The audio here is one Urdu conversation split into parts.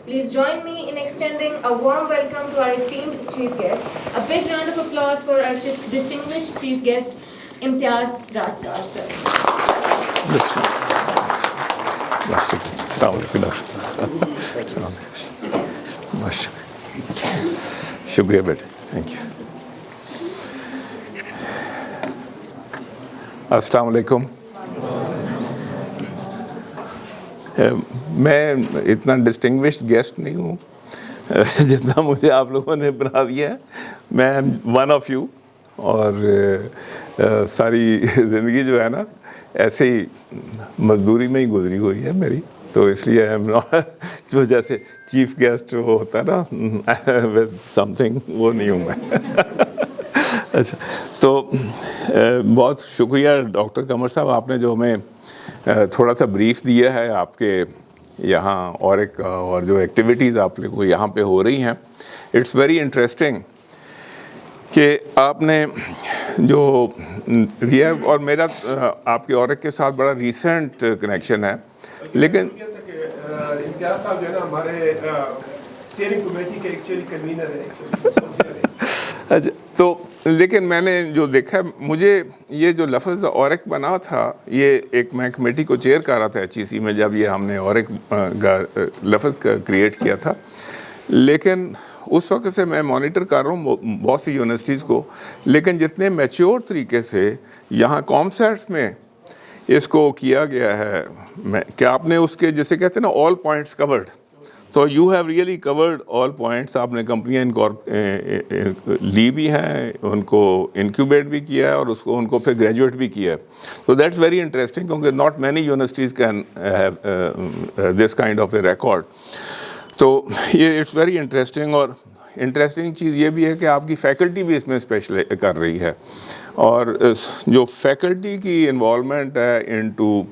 Please join me in extending a warm welcome to our esteemed chief guest. A big round of applause for our distinguished chief guest, Imtiaz Razdar, sir. شکریہ بیٹے, تھینک یو. السلام علیکم. میں اتنا ڈسٹنگوشڈ گیسٹ نہیں ہوں جتنا مجھے آپ لوگوں نے بنا دیا ہے. میں ون آف یو, اور ساری زندگی جو ہے نا ایسے ہی مزدوری میں ہی گزری ہوئی ہے میری, تو اس لیے جو جیسے چیف گیسٹ ہوتا ہے نا ود سم تھنگ, وہ نہیں ہوں میں. اچھا, تو بہت شکریہ ڈاکٹر قمر صاحب, آپ نے جو ہمیں تھوڑا سا بریف دیا ہے آپ کے یہاں اور جو ایکٹیویٹیز آپ کو یہاں پہ ہو رہی ہیں. اٹس ویری انٹرسٹنگ کہ آپ نے جو اور میرا آپ کے اورک کے ساتھ بڑا ریسنٹ کنیکشن ہے, لیکن امتیاز صاحب جو ہے نا ہمارے اسٹیئرنگ کمیٹی کے ایکچولی کنوینر ہیں. اچھا, تو لیکن میں نے جو دیکھا, مجھے یہ جو لفظ اورک بنا تھا, یہ ایک میں کمیٹی کو چیئر کر رہا تھا HEC میں جب یہ ہم نے اورک لفظ کریٹ کیا تھا, لیکن اس وقت سے میں مانیٹر کر رہا ہوں بہت سی یونیورسٹیز کو, لیکن جتنے میچور طریقے سے یہاں کامسیٹس میں اس کو کیا گیا ہے کہ آپ نے اس کے جسے کہتے ہیں نا آل پوائنٹس کورڈ, تو you have really chord all points. آپ نے کمپنیاں لی بھی ہیں, ان کو انکیوبیٹ بھی کیا ہے, اور ان کو پھر گریجویٹ بھی کیا ہے. تو دیٹس ویری انٹرسٹنگ, کیونکہ not many universities can have this kind of a record. تو یہ اٹس ویری انٹرسٹنگ, اور انٹرسٹنگ چیز یہ بھی ہے کہ آپ کی فیکلٹی بھی اس میں اسپیشل کر رہی ہے, اور جو فیکلٹی کی انوالومنٹ ہے in to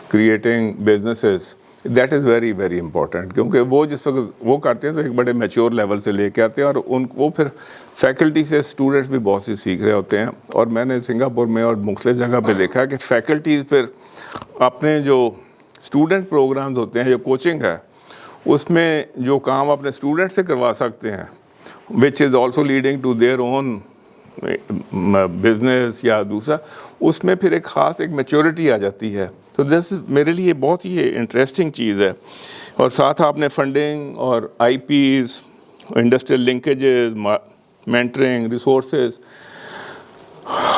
creating businesses, that is very very important, کیونکہ وہ جس وقت وہ کرتے ہیں تو ایک بڑے میچور لیول سے لے کے آتے ہیں, اور وہ پھر فیکلٹی سے اسٹوڈنٹس بھی بہت سی سیکھ رہے ہوتے ہیں. اور میں نے سنگاپور میں اور مختلف جگہ پہ دیکھا کہ فیکلٹیز پھر اپنے جو اسٹوڈنٹ پروگرامز ہوتے ہیں, جو کوچنگ ہے, اس میں جو کام اپنے اسٹوڈنٹ سے کروا سکتے ہیں, which is also leading to their own business یا دوسرا, اس میں پھر ایک خاص ایک میچورٹی آ جاتی ہے. تو دس میرے لیے بہت ہی انٹرسٹنگ چیز ہے. اور ساتھ آپ نے فنڈنگ اور IPs, industrial linkages, mentoring, resources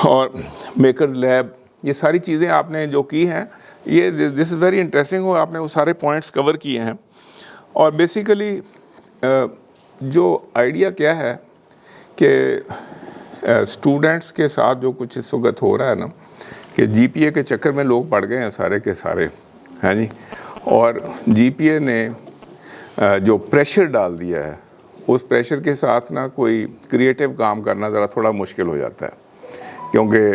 اور میکرز لیب, یہ ساری چیزیں آپ نے جو کی ہیں, یہ دس از ویری انٹرسٹنگ, اور آپ نے وہ سارے پوائنٹس کور کیے ہیں. اور بیسیکلی جو آئیڈیا کیا ہے کہ اسٹوڈنٹس کے ساتھ جو کچھ اس وقت ہو رہا ہے نا, کہ GPA کے چکر میں لوگ پڑ گئے ہیں سارے کے سارے, ہیں جی, اور GPA نے جو پریشر ڈال دیا ہے, اس پریشر کے ساتھ نا کوئی کریٹیو کام کرنا ذرا تھوڑا مشکل ہو جاتا ہے, کیونکہ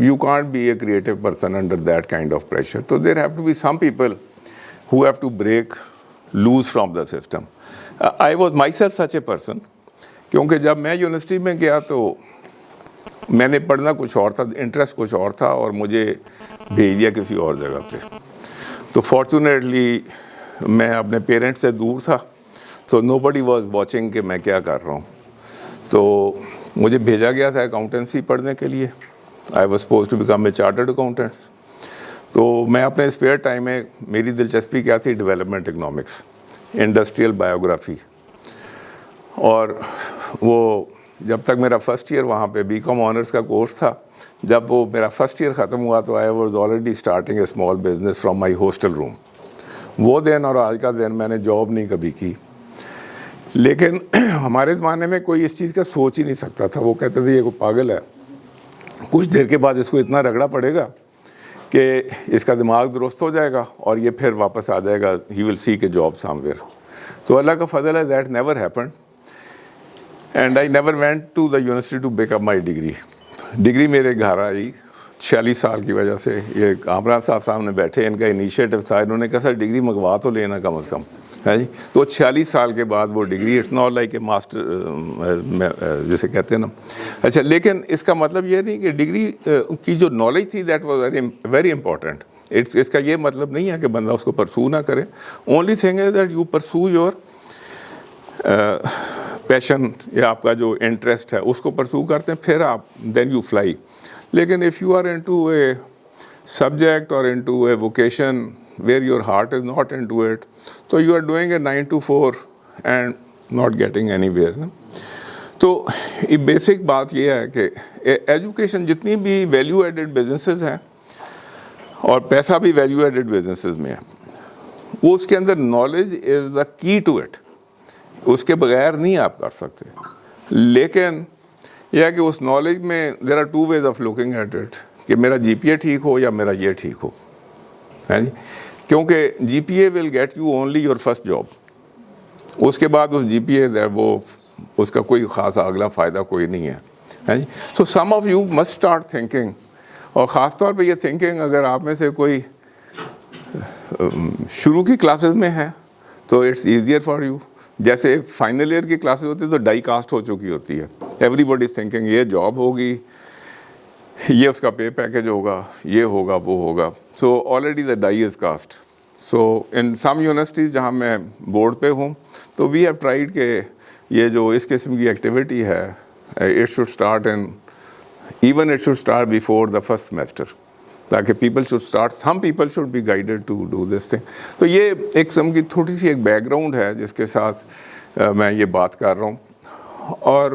you can't be a creative person under that kind of pressure. تو there have to be some people who have to break loose from the system. I was myself such a person, کیونکہ جب میں یونیورسٹی میں گیا تو میں نے پڑھنا کچھ اور تھا, انٹرسٹ کچھ اور تھا, اور مجھے بھیج دیا کسی اور جگہ پہ. تو فارچونیٹلی میں اپنے پیرنٹس سے دور تھا, تو نو بڈی واز واچنگ کہ میں کیا کر رہا ہوں. تو مجھے بھیجا گیا تھا اکاؤنٹنسی پڑھنے کے لیے. I was suppose to become a chartered accountant. تو میں اپنے اسپیئر ٹائم میں, میری دلچسپی کیا تھی, ڈیولپمنٹ اکنامکس, انڈسٹریل بایوگرافی. اور وہ جب تک میرا فرسٹ ایئر وہاں پہ BCom آنرس کا کورس تھا, جب وہ میرا فرسٹ ایئر ختم ہوا تو I was already starting a small business from my hostel room. وہ دن اور آج کا دن میں نے جاب نہیں کبھی کی, لیکن ہمارے زمانے میں کوئی اس چیز کا سوچ ہی نہیں سکتا تھا. وہ کہتے تھے یہ کوئی پاگل ہے, کچھ دیر کے بعد اس کو اتنا رگڑا پڑے گا کہ اس کا دماغ درست ہو جائے گا اور یہ پھر واپس آ جائے گا, ہی ول سیک اے جاب سم ویئر. تو اللہ کا فضل ہے, that never happened, and I never went to the university to back up my degree. Degree میرے گھر آئی 46 سال کی وجہ سے. یہ کامران صاحب سامنے بیٹھے, ان کا انیشیٹو تھا, انہوں نے کہا سر ڈگری منگوا تو لینا کم از کم, ہے جی. تو 46 سال کے بعد وہ degree, it's not like a master جسے کہتے ہیں نا. اچھا, لیکن اس کا مطلب یہ نہیں کہ ڈگری کی جو نالج تھی دیٹ واز ویری امپورٹنٹ. اس کا یہ مطلب نہیں ہے کہ بندہ اس کو پرسو نہ کرے. Only thing is that you پرسو یور پیشن, یا آپ کا جو انٹرسٹ ہے اس کو پرسو کرتے ہیں, پھر آپ دین یو فلائی. لیکن if you are into a subject اور into a vocation where your heart is not into it, so you are doing a 9 to 4 and not getting anywhere. تو یہ بیسک بات یہ ہے کہ ایجوکیشن جتنی بھی ویلیو ایڈڈ بزنسز ہیں, اور پیسہ بھی ویلیو ایڈڈ بزنسز میں ہے, وہ اس کے اندر نالج از دا کی ٹو اٹ, اس کے بغیر نہیں آپ کر سکتے. لیکن یہ ہے کہ اس نالج میں there are 2 ways of looking at it, کہ میرا جی پی اے ٹھیک ہو یا میرا یہ ٹھیک ہو, ہے جی. کیونکہ G P A will get you only your first job, اس کے بعد اس جی پی اے وہ اس کا کوئی خاص اگلا فائدہ کوئی نہیں ہے جی. So some of you must start thinking, اور خاص طور پہ یہ تھنکنگ اگر آپ میں سے کوئی شروع کی کلاسز میں ہے تو اٹس ایزیئر فار یو. جیسے فائنل ایئر کی کلاسز ہوتی ہے تو ڈائی کاسٹ ہو چکی ہوتی ہے, ایوری باڈی از تھنکنگ یہ جاب ہوگی, یہ اس کا پے پیکج ہوگا, یہ ہوگا, وہ ہوگا. So already the die is cast. So in some universities جہاں میں بورڈ پہ ہوں تو وی ہیو ٹرائیڈ کہ یہ جو اس قسم کی ایکٹیویٹی ہے it should start even it should start before the first semester, تاکہ people should start, some people should be guided to do this thing. تو یہ ایک قسم کی تھوڑی سی ایک بیک گراؤنڈ ہے جس کے ساتھ میں یہ بات کر رہا ہوں. اور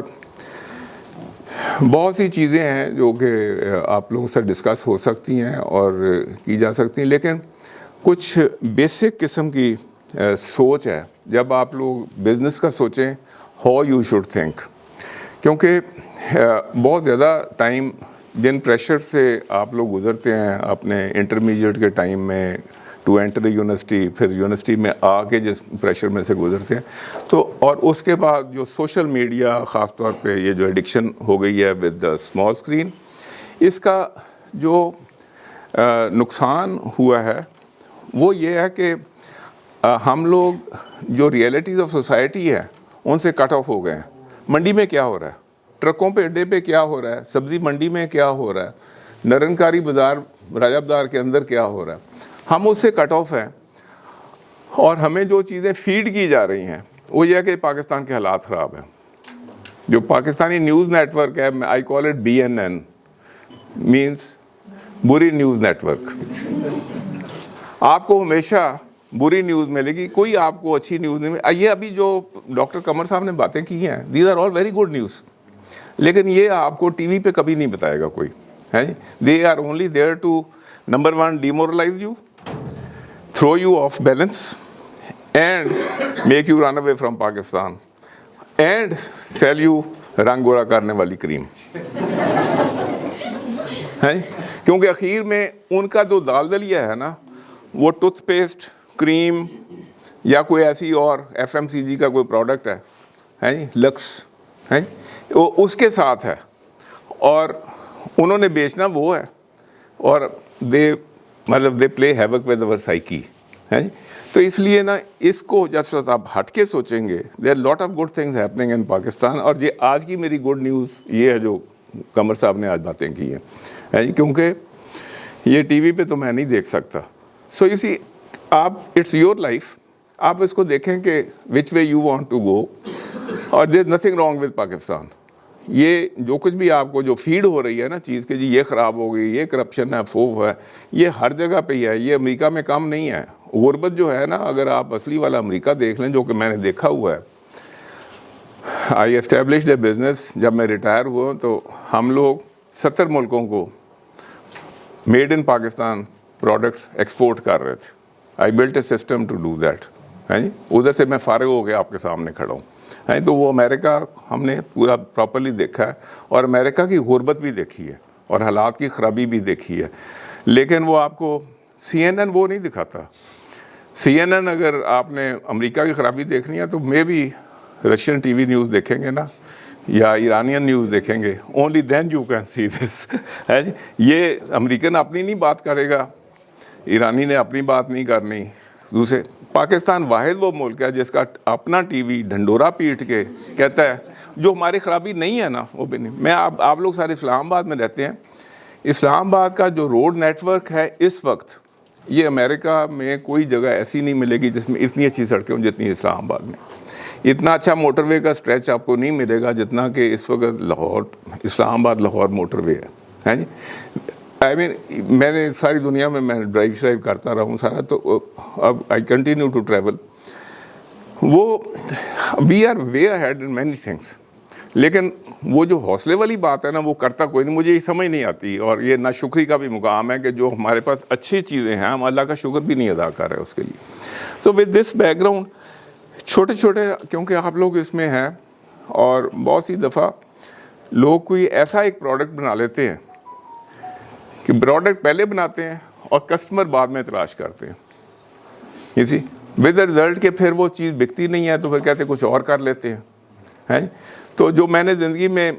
بہت سی چیزیں ہیں جو کہ آپ لوگوں سے ڈسکس ہو سکتی ہیں اور کی جا سکتی ہیں, لیکن کچھ بیسک قسم کی سوچ ہے جب آپ لوگ بزنس کا سوچیں, ہاؤ یو شوڈ تھنک. کیونکہ بہت زیادہ ٹائم جن پریشر سے آپ لوگ گزرتے ہیں اپنے انٹرمیڈیٹ کے ٹائم میں ٹو اینٹر یونیورسٹی, پھر یونیورسٹی میں آ کے جس پریشر میں سے گزرتے ہیں, تو اور اس کے بعد جو سوشل میڈیا, خاص طور پہ یہ جو ایڈکشن ہو گئی ہے ود دا اسمال اسکرین, اس کا جو نقصان ہوا ہے وہ یہ ہے کہ ہم لوگ جو ریئلٹیز آف سوسائٹی ہے ان سے کٹ آف ہو گئے ہیں. منڈی میں کیا ہو رہا ہے, ٹرکوں پہ اڈے پہ کیا ہو رہا ہے, سبزی منڈی میں کیا ہو رہا ہے, نرنکاری بازار رجب دار کے اندر کیا ہو رہا ہے, ہم اس سے کٹ آف ہیں. اور ہمیں جو چیزیں فیڈ کی جا رہی ہیں وہ یہ ہے کہ پاکستان کے حالات خراب ہیں. جو پاکستانی نیوز نیٹ ورک ہے, آئی کال اٹ BNN, مینس بری نیوز نیٹ ورک. آپ کو ہمیشہ بری نیوز ملے گی, کوئی آپ کو اچھی نیوز نہیں ملے. یہ ابھی جو ڈاکٹر قمر صاحب نے باتیں کی ہیں, these are all very good news, لیکن یہ آپ کو ٹی وی پہ کبھی نہیں بتائے گا کوئی, ہے. They are only there to number 1 demoralize you, throw you off balance, and make you run away from Pakistan, and sell you رنگ گورا کرنے والی کریم, ہے. کیونکہ اخیر میں ان کا جو دال دلیا ہے نا, وہ ٹوتھ پیسٹ, کریم یا کوئی ایسی اور FMCG کا کوئی پروڈکٹ ہے جی, لکس ہے, وہ اس کے ساتھ ہے, اور انہوں نے بیچنا وہ ہے, اور دے پلے ہیوک ود اور سائیکی, ہے. تو اس لیے نا اس کو جب آپ ہٹ کے سوچیں گے, there lot of good things happening in Pakistan. اور یہ آج کی میری گڈ نیوز یہ ہے جو قمر صاحب نے آج باتیں کی ہیں, ہے جی, کیونکہ یہ ٹی وی پہ تو میں نہیں دیکھ سکتا. سو یو سی, آپ اٹس یور لائف, آپ اس کو دیکھیں کہ which way you want to go, اور there is nothing wrong with Pakistan. یہ جو کچھ بھی آپ کو جو فیڈ ہو رہی ہے نا چیز کہ جی یہ خراب ہو گئی, یہ کرپشن ہے, فوف ہے, یہ ہر جگہ پہ ہی ہے, یہ امریکہ میں کم نہیں ہے. غربت جو ہے نا, اگر آپ اصلی والا امریکہ دیکھ لیں جو کہ میں نے دیکھا ہوا ہے, آئی اسٹیبلشڈ اے بزنس, جب میں ریٹائر ہوا تو ہم لوگ 70 ملکوں کو made in Pakistan products export کر رہے تھے. I built a system to do that, ہے جی. ادھر سے میں فارغ ہو کے آپ کے سامنے کھڑا ہوں, ہے. تو وہ امریکہ ہم نے پورا پراپرلی دیکھا ہے, اور امریکہ کی غربت بھی دیکھی ہے, اور حالات کی خرابی بھی دیکھی ہے. لیکن وہ آپ کو CNN وہ نہیں دکھاتا. CNN اگر آپ نے امریکہ کی خرابی دیکھنی ہے تو may be Russian T V news دیکھیں گے نا, یا ایرانین نیوز دیکھیں گے, only then you can see this, ہے جی. یہ امریکن اپنی نہیں بات کرے گا, ایرانی نے اپنی بات نہیں کرنی. دوسرے, پاکستان واحد وہ ملک ہے جس کا اپنا ٹی وی ڈھنڈورا پیٹ کے کہتا ہے جو ہماری خرابی نہیں ہے نا وہ بھی نہیں. میں آپ لوگ سارے اسلام آباد میں رہتے ہیں, اسلام آباد کا جو روڈ نیٹ ورک ہے اس وقت یہ امریکہ میں کوئی جگہ ایسی نہیں ملے گی جس میں اتنی اچھی سڑکیں ہوں جتنی اسلام آباد میں. اتنا اچھا موٹر وے کا اسٹریچ آپ کو نہیں ملے گا جتنا کہ اس وقت لاہور اسلام آباد لاہور موٹر وے ہے جی. آئی مین میں نے ساری دنیا میں ڈرائیو شرائیو کرتا رہا ہوں سارا, تو اب آئی کنٹینیو ٹو ٹریول. وہ we are way ahead in many things, لیکن وہ جو حوصلے والی بات ہے نا وہ کرتا کوئی نہیں. مجھے یہ سمجھ نہیں آتی, اور یہ ناشکری کا بھی مقام ہے کہ جو ہمارے پاس اچھی چیزیں ہیں ہم اللہ کا شکر بھی نہیں ادا کر رہے اس کے لیے. تو ود دس بیک گراؤنڈ چھوٹے چھوٹے, کیونکہ آپ لوگ اس میں ہیں, اور بہت سی دفعہ لوگ کوئی ایسا ایک پروڈکٹ بنا لیتے ہیں کہ پروڈکٹ پہلے بناتے ہیں اور کسٹمر بعد میں تلاش کرتے ہیں, اسی ود رزلٹ کہ پھر وہ چیز بکتی نہیں ہے تو پھر کہتے ہیں کچھ اور کر لیتے ہیں. تو جو میں نے زندگی میں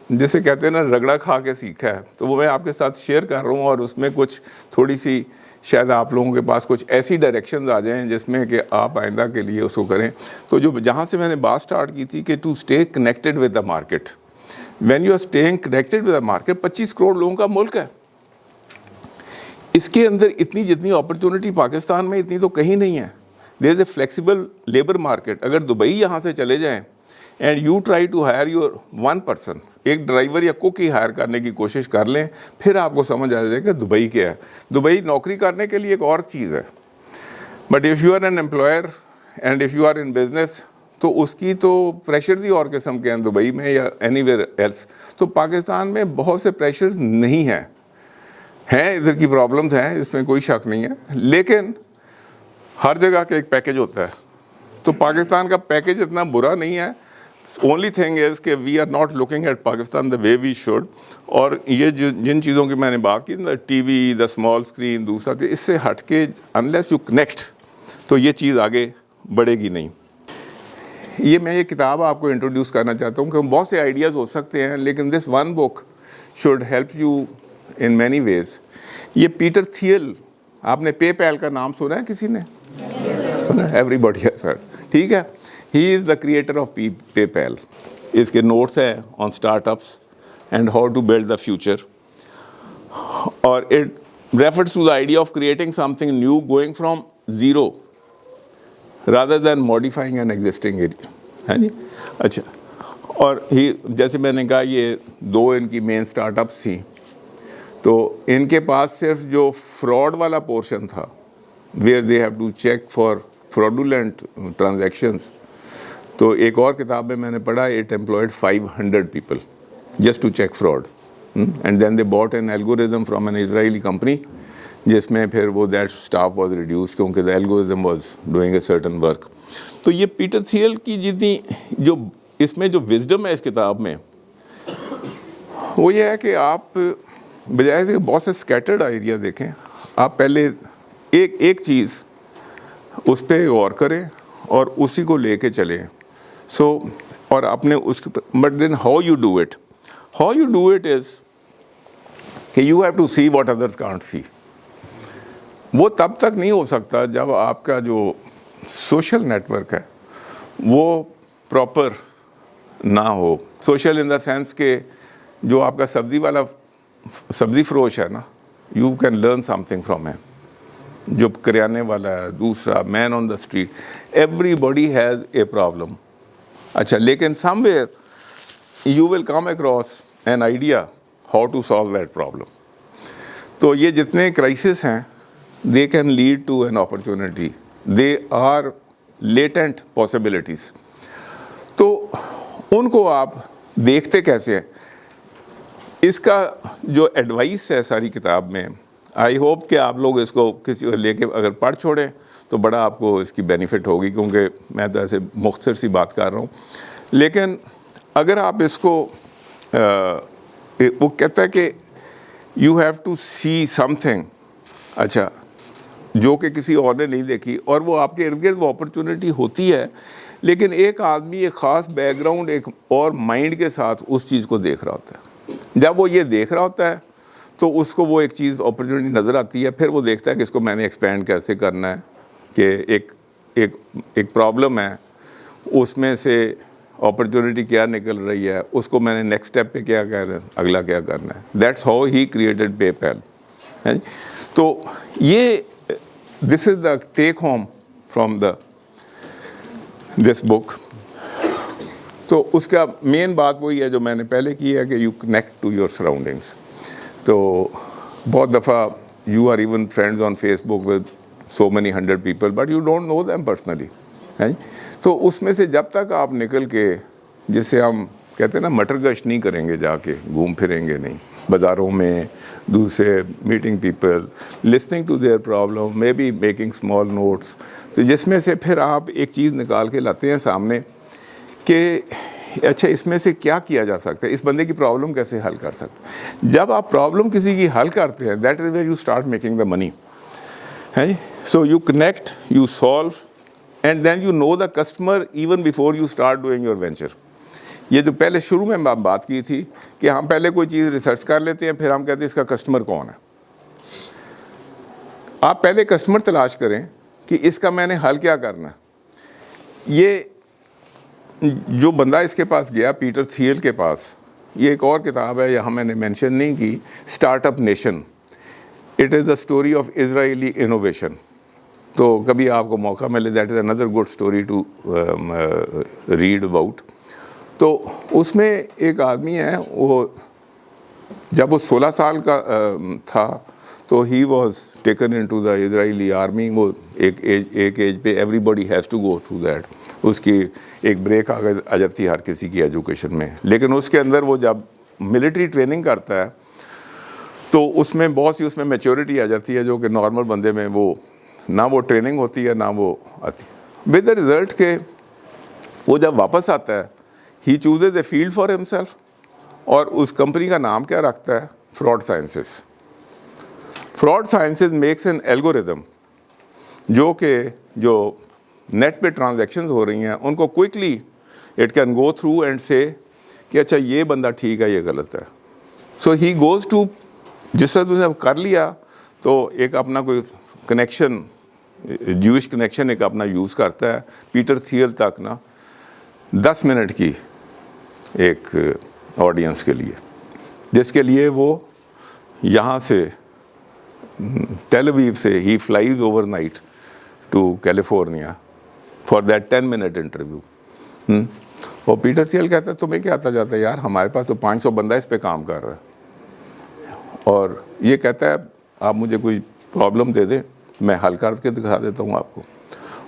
جسے کہتے ہیں نا رگڑا کھا کے سیکھا ہے, تو وہ میں آپ کے ساتھ شیئر کر رہا ہوں, اور اس میں کچھ تھوڑی سی شاید آپ لوگوں کے پاس کچھ ایسی ڈائریکشنز آ جائیں جس میں کہ آپ آئندہ کے لیے اس کو کریں. تو جو جہاں سے میں نے بات سٹارٹ کی تھی کہ to stay connected with the market, when you are staying connected with the market, 25 crore لوگوں کا ملک ہے, اس کے اندر اتنی جتنی اپرچونٹی پاکستان میں اتنی تو کہیں نہیں ہے. There is a flexible labour market. اگر دبئی یہاں سے چلے جائیں and you try to hire your 1 person, ایک ڈرائیور یا کوک ہی ہائر کرنے کی کوشش کر لیں, پھر آپ کو سمجھ آ جائے کہ دبئی کیا ہے. دبئی نوکری کرنے کے لیے ایک اور چیز ہے, but if you are an employer and if you are in business, تو اس کی تو پریشر بھی اور قسم کے ہیں دبئی میں یا اینی ویئر ایلس. تو پاکستان میں بہت سے پریشرز نہیں ہیں, ادھر کی پرابلمز ہیں, اس میں کوئی شک نہیں ہے, لیکن ہر جگہ کا ایک پیکج ہوتا ہے. تو پاکستان کا پیکج اتنا برا نہیں ہے. اونلی تھنگ از کہ we are not looking at Pakistan the way we should. اور یہ جن چیزوں کی میں نے بات کی, T V, the small screen, دوسرا اس سے ہٹ کے انلیس یو کنیکٹ تو یہ چیز آگے بڑھے گی نہیں. یہ میں یہ کتاب آپ کو انٹروڈیوس کرنا چاہتا ہوں کہ بہت سے آئیڈیاز ہو سکتے ہیں, لیکن this one book should help you in many ways. یہ پیٹر تھیل, آپ نے پے پیل کا نام سنا ہے کسی نے؟ ایوری باڈی ہے سر, ٹھیک ہے. ہی از دا کریٹر آف پے پیل. اس کے نوٹس ہیں on startups and how to build the future, اور it refers to the idea of creating something new, going from zero rather than modifying an existing area, ہے جی. اچھا, اور جیسے میں نے کہا یہ 2 ان کی مین اسٹارٹ اپس تھیں, تو ان کے پاس صرف جو فراڈ والا پورشن تھا, where they have to check for fraudulent transactions, تو ایک اور کتاب میں نے پڑھا, it employed 500 people just to check fraud, and then they bought an algorithm from an Israeli company جس میں پھر وہ that staff was reduced کیونکہ the algorithm was doing a certain work. تو یہ پیٹر تھیل کی جتنی جو اس میں جو wisdom ہے اس کتاب میں, وہ یہ ہے کہ آپ بجائے سے بہت سے scattered ایریا دیکھیں, آپ پہلے ایک چیز اس پہ غور کریں اور اسی کو لے کے چلیں. اور اپنے اس but then how you do it is کہ you have to see what others can't see. وہ تب تک نہیں ہو سکتا جب آپ کا جو سوشل نیٹورک ہے وہ پراپر نہ ہو. سوشل ان دا سینس کہ جو آپ کا سبزی فروش ہے نا, you can learn something from him. جو کریانے والا ہے, دوسرا man on the street, everybody has a problem. اچھا, لیکن somewhere you will come across an idea how to solve that problem. تو یہ جتنے کرائسس ہیں they can lead to an opportunity, they are latent possibilities. تو ان کو آپ دیکھتے کیسے ہیں, اس کا جو ایڈوائس ہے ساری کتاب میں, آئی ہوپ کہ آپ لوگ اس کو کسی لے کے اگر پڑھ چھوڑیں تو بڑا آپ کو اس کی بینیفٹ ہوگی, کیونکہ میں تو ایسے مختصر سی بات کر رہا ہوں. لیکن اگر آپ اس کو وہ کہتا ہے کہ you have to see something, اچھا, جو کہ کسی اور نے نہیں دیکھی, اور وہ آپ کے ارد گرد وہ اپرچونیٹی ہوتی ہے, لیکن ایک آدمی ایک خاص بیک گراؤنڈ ایک اور مائنڈ کے ساتھ اس چیز کو دیکھ رہا ہوتا ہے. جب وہ یہ دیکھ رہا ہوتا ہے تو اس کو وہ ایک چیز اپرچونیٹی نظر آتی ہے, پھر وہ دیکھتا ہے کہ اس کو میں نے ایکسپینڈ کیسے کرنا ہے, کہ ایک پرابلم ہے, اس میں سے اپرچونیٹی کیا نکل رہی ہے, اس کو میں نے نیکسٹ اسٹیپ پہ کیا کرنا ہے, اگلا کیا کرنا ہے. دیٹس ہاؤ ہی کریٹڈ پے پیل. تو یہ this is the take home from this book. تو اس کا مین بات وہی ہے جو میں نے پہلے کی ہے کہ you connect to your surroundings. تو بہت دفعہ you are even friends on Facebook with so many 100 people but you don't know them personally. تو اس میں سے جب تک آپ نکل کے, جسے ہم کہتے ہیں نا مٹر گشت نہیں کریں گے, جا کے گھوم پھریں گے نہیں بازاروں میں, دوسرے meeting people, listening to their problem, maybe making small notes, تو جس میں سے پھر آپ ایک چیز نکال کے لاتے ہیں سامنے کہ اچھا اس میں سے کیا کیا جا سکتا ہے, اس بندے کی پرابلم کیسے حل کر سکتے ہیں. جب آپ پرابلم کسی کی حل کرتے ہیں that is where you start making the money. So you connect, you solve, and then you know the customer even before you start doing your venture. یہ جو پہلے شروع میں بات کی تھی کہ ہم پہلے کوئی چیز ریسرچ کر لیتے ہیں, پھر ہم کہتے ہیں اس کا کسٹمر کون ہے. آپ پہلے کسٹمر تلاش کریں کہ اس کا میں نے حل کیا کرنا ہے. یہ جو بندہ اس کے پاس گیا, پیٹر تھیل کے پاس, یہ ایک اور کتاب ہے, یہاں میں نے مینشن نہیں کی, startup nation. It is the story of Israeli innovation. تو کبھی آپ کو موقع ملے, that is another good story to read about. تو اس میں ایک آدمی ہے, وہ جب وہ 16 سال کا تھا تو he was taken in to the Israeli army. وہ ایک ایج پہ everybody has to go through that. اس کی ایک بریک آ جاتی ہے ہر کسی کی ایجوکیشن میں, لیکن اس کے اندر وہ جب ملٹری ٹریننگ کرتا ہے تو اس میں بہت سی اس میں میچورٹی آ جاتی ہے جو کہ نارمل بندے میں وہ نہ وہ ٹریننگ ہوتی ہے نہ وہ آتی. ود دا ریزلٹ کہ وہ جب واپس آتا ہے he chooses a field for himself, اور اس کمپنی کا نام کیا رکھتا ہے, fraud sciences. Fraud sciences makes an algorithm جو کہ جو نیٹ پہ ٹرانزیکشنز ہو رہی ہیں ان کو quickly it can go through and سے کہ اچھا یہ بندہ ٹھیک ہے یہ غلط ہے. سو ہی گوز ٹو, جس سے نے کر لیا تو ایک اپنا کوئی کنیکشن, جوئش کنیکشن ایک اپنا یوز کرتا ہے پیٹر تھیل تک نا 10 منٹ کی ایک آڈینس کے لیے, جس کے لیے وہ یہاں سے ٹیل اویو سے he flies overnight to California for that 10 minute interview. اور پیٹر تھیل کہتا ہے تمہیں کیا آتا جاتا ہے یار, ہمارے پاس تو 500 بندہ اس پہ کام کر رہا ہے. اور یہ کہتا ہے آپ مجھے کوئی پرابلم دے دیں میں حل کر کے دکھا دیتا ہوں آپ کو.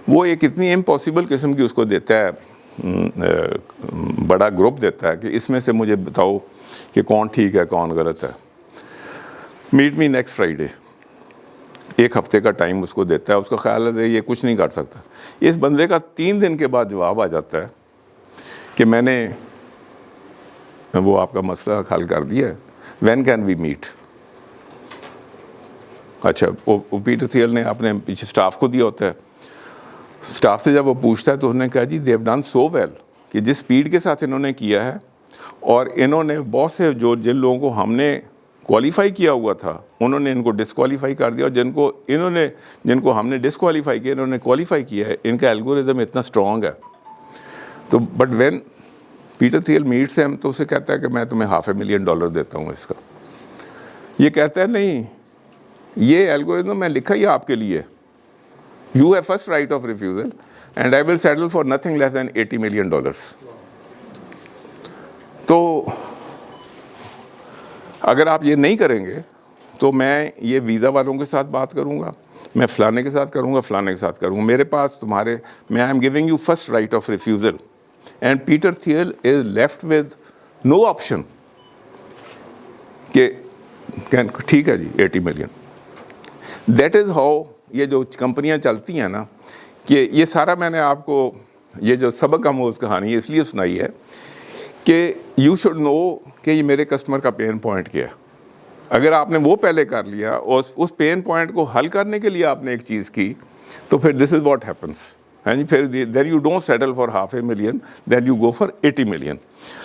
وہ ایک اتنی امپاسبل قسم کی اس کو دیتا ہے, بڑا گروپ دیتا ہے کہ اس میں سے مجھے بتاؤ کہ کون ٹھیک ہے کون غلط ہے. میٹ می نیکسٹ فرائیڈے, ایک ہفتے کا ٹائم اس کو دیتا ہے. اس کا خیال ہے یہ کچھ نہیں کر سکتا. اس بندے کا 3 دن کے بعد جواب آ جاتا ہے کہ میں نے وہ آپ کا مسئلہ حل کر دیا ہے, وین کین وی میٹ. اچھا وہ پیٹر تھیل نے اپنے پیچھے اسٹاف کو دیا ہوتا ہے. اسٹاف سے جب وہ پوچھتا ہے تو انہوں نے کہا جی they have done so well کہ جس اسپیڈ کے ساتھ انہوں نے کیا ہے, اور انہوں نے بہت سے جن لوگوں کو ہم نے کوالیفائی کیا ہوا تھا انہوں نے ان کو ڈسکوالیفائی کر دیا, اور جن کو ہم نے ڈسکوالیفائی کیا انہوں نے کوالیفائی کیا ہے. ان کا الگوریدم اتنا اسٹرانگ ہے. تو but when Peter Thiel meets ہم تو اسے کہتا ہے کہ میں تمہیں $500,000 دیتا ہوں اس کا. یہ کہتا ہے نہیں, یہ الگوریدم میں لکھا ہی آپ کے لیے, you have first right of refusal and I will settle for nothing less than $80 million. تو اگر آپ یہ نہیں کریں گے تو میں یہ ویزا والوں کے ساتھ بات کروں گا, میں فلانے کے ساتھ کروں گا, فلانے کے ساتھ کروں گا, میرے پاس تمہارے میں I am giving you first right of refusal. And Peter تھیل is left with no option کہ ٹھیک ہے جی 80 million. دیٹ از ہاؤ یہ جو کمپنیاں چلتی ہیں نا, کہ یہ سارا میں نے آپ کو یہ جو سبق آموز کہانی اس لیے سنائی ہے کہ یو شوڈ نو کہ یہ میرے کسٹمر کا پین پوائنٹ کیا ہے. اگر آپ نے وہ پہلے کر لیا اور اس پین پوائنٹ کو حل کرنے کے لیے آپ نے ایک چیز کی تو پھر دس از واٹ ہیپنس. ہاں جی, پھر then you don't settle for $500,000, then you go for $80 million.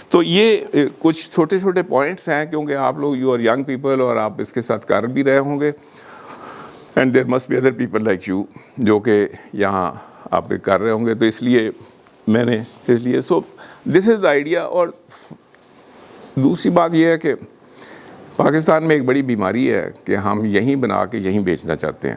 تو یہ کچھ چھوٹے چھوٹے پوائنٹس ہیں کیونکہ آپ لوگ یو آر ینگ پیپل اور آپ اس کے ساتھ کر بھی رہے ہوں گے, and there must be other people like you جو کہ یہاں آپ کر رہے ہوں گے. تو اس لیے سو دس از دا آئیڈیا. اور دوسری بات یہ ہے کہ پاکستان میں ایک بڑی بیماری ہے کہ ہم یہیں بنا کے یہیں بیچنا چاہتے ہیں.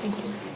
Thank you, sir.